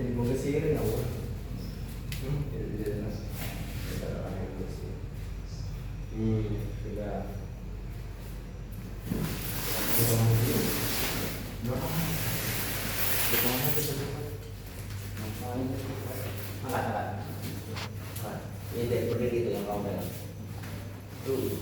Jadi mau ke sini nggak boleh. Jadi mas. Kita orang yang bersih. Sudah. Ini deh, pergi gitu yang kamu pegang. Tuh.